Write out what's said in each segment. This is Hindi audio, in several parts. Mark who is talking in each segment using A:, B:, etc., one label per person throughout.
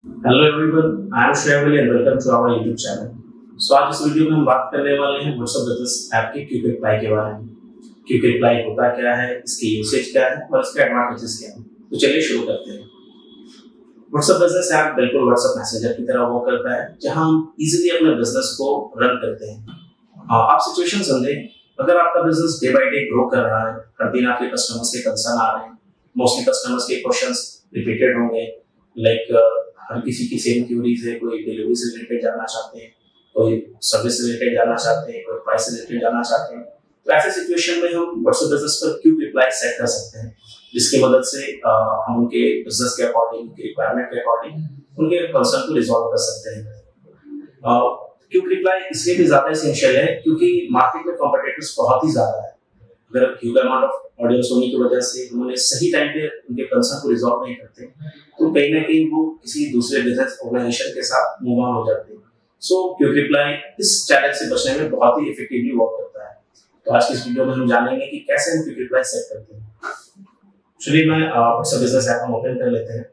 A: Hello everyone, I am Shreyavali and welcome to our YouTube channel. So आज इस वीडियो में हम बात करने वाले हैं व्हाट्सएप बिजनेस ऐप के क्विक रिप्लाई के बारे में। क्विक रिप्लाई होता क्या है, इसकी यूसेज क्या है और इसके एडवांटेजेस क्या हैं। तो चलिए शुरू करते हैं। व्हाट्सएप बिजनेस ऐप बिल्कुल व्हाट्सएप मैसेंजर की तरह वर्क करता है, जहां हम इजीली अपने बिजनेस को रन करते हैं। आप सिचुएशन समझें, अगर आपका business day by day grow कर रहा है, हर दिन आपके कस्टमर्स के कंसर्न आ रहे हैं, मोस्टली कस्टमर्स के क्वेश्चंस रिपीटेड होंगे, लाइक हर किसी की सेम क्यूरीज है, कोई डिलीवरी से रिलेटेड जानना चाहते हैं, कोई सर्विस से रिलेटेड जानना चाहते हैं, कोई प्राइस से रिलेटेड जानना चाहते हैं। तो ऐसे सिचुएशन में हम व्हाट्सएप बिजनेस पर क्विक रिप्लाई सेट कर सकते हैं, जिसकी मदद से हम उनके बिजनेस के अकॉर्डिंग, उनके रिक्वायरमेंट के अकॉर्डिंग उनके कंसर्न को रिजॉल्व कर सकते हैं। क्विक रिप्लाई इसलिए भी ज्यादा एसेंशियल है क्योंकि मार्केट में कॉम्पिटिटर्स बहुत ही ज्यादा है। अगर ह्यूज अमाउंट ऑफ ऑडियंस होने की वजह से उन्होंने सही टाइम पे उनके कंसर्न को रिजॉल्व नहीं करते, तो कहीं ना कहीं वो किसी दूसरे बिजनेस ऑर्गेनाइजेशन के साथ मूव ऑन हो जाते हैं। सो क्विक रिप्लाई इस चैलेंज से बचने में बहुत ही इफेक्टिवली वर्क करता है। तो आज की इस वीडियो में हम जानेंगे कि कैसे हम क्विक रिप्लाई सेट करते हैं। चलिए मैं व्हाट्सएप बिजनेस ऐप हम ओपन कर लेते हैं।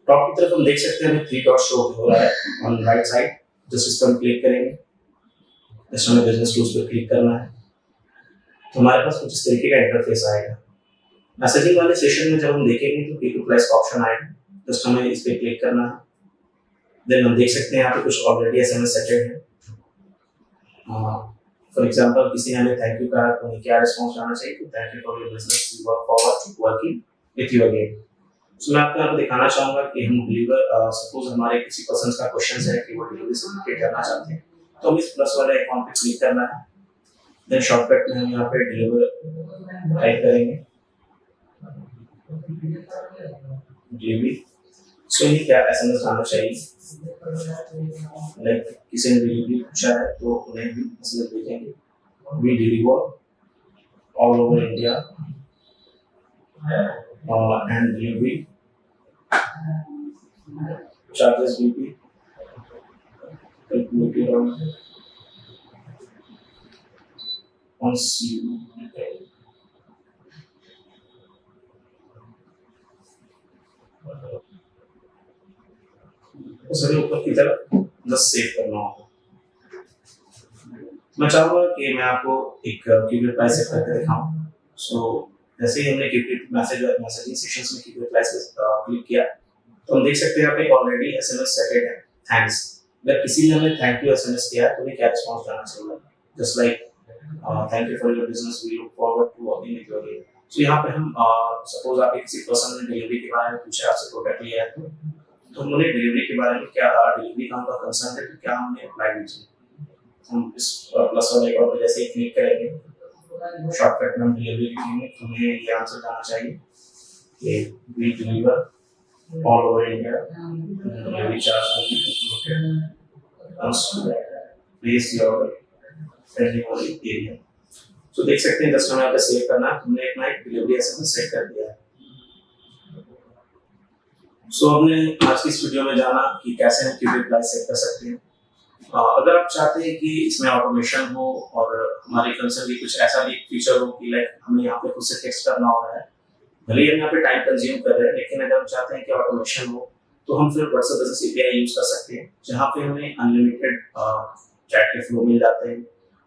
A: टॉप की तरफ हम देख सकते हैं हमें 3 डॉट शो हो रहा है ऑन राइट साइड। जस्ट इस पर क्लिक करेंगे, जस्ट हमें बिजनेस टूल्स पर क्लिक करना है, तो हमारे पास कुछ इस तरीके का इंटरफेस आएगा। मैसेजिंग वाले सेशन में जब हम देखेंगे तो क्विक रिप्लाई का ऑप्शन आएगा, जस्ट हमें इस पे क्लिक करना है। देन हम देख सकते हैं यहाँ पे कुछ ऑलरेडी एसएमएस सेटेड है। फॉर एग्जांपल किसी ने हमें थैंक यू कहा तो हमें क्या रिस्पांस आना चाहिए, तो thank you for your business, we work forward to working with you again. So मैं आपको यहाँ पे दिखाना चाहूंगा कि हम डिलीवर, सपोज हमारे किसी पर्सन का क्वेश्चन है कि वो डिलीवरी से रिलेटेड जानना चाहते हैं, तो हम इस प्लस वाले आइकॉन पे क्लिक करना है। देन शॉर्टकट में हम यहाँ पे डिलीवर टाइप करेंगे, डिलीवरी। सो ये क्या एसएमएस आना चाहिए, लाइक किसी ने डिलीवरी पूछा है तो उन्हें भी एसएमएस भेजेंगे, we deliver all over India and delivery charges will be calculated on CU। तो सभी ऊपर की तरफ जस्ट सेव करना होगा। मैं चाहूंगा कि मैं आपको एक क्विक रिप्लाई सेट करके दिखाऊं। सो जैसे ही हमने क्विक मैसेजिंग सेशंस में क्विक रिप्लाई से क्लिक किया, तो हम देख सकते हैं यहाँ पे ऑलरेडी एसएमएस सेटेड है, थैंक्स। अगर किसी ने हमें थैंक यू एसएमएस किया तो हमें क्या रिस्पांस जाना चाहिए, just like thank you for your business, we look forward to working with you again. So यहाँ पे हम सपोज आपके किसी पर्सन ने डिलीवरी के बारे में पूछा, आपसे प्रोडक्ट लिया है, तो हमने डिलीवरी के बारे में क्या डिलीवरी का उनका कंसर्न है, तो क्या हमने अप्लाई कीजिए। हम इस प्लस वाले आइकॉन पे जैसे ही क्लिक करेंगे, शॉर्टकट में हम डिलीवरी लिखेंगे, तो हमें ये आंसर जाना चाहिए कि we deliver all over India, delivery charge will be included once you place your delivery area। तो देख सकते हैं जस्ट हमें यहाँ पे सेव करना है, हमने अपना एक डिलीवरी एसएमएस सेट कर दिया है। सो हमने आज की इस वीडियो में जाना कि कैसे हम क्विक रिप्लाई सेट कर सकते हैं। अगर आप चाहते हैं कि इसमें ऑटोमेशन हो और हमारे कंसर्न भी कुछ ऐसा भी फीचर हो कि लाइक हमें यहाँ पे खुद से टेक्स्ट करना हो रहा है, भले ही हम यहाँ पे टाइम कंज्यूम कर रहे हैं, लेकिन अगर हम चाहते हैं कि ऑटोमेशन हो तो हम फिर व्हाट्सएप बिजनेस एपीआई यूज कर सकते हैं, जहाँ पे हमें अनलिमिटेड चैट के फ्लो मिल जाते हैं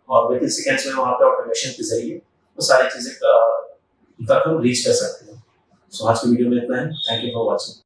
A: और विद इन सेकंड्स में वहाँ पे ऑटोमेशन के जरिए वो सारी चीजें तक हम रीच कर सकते हैं। सो आज की वीडियो में इतना है। Thank you for watching.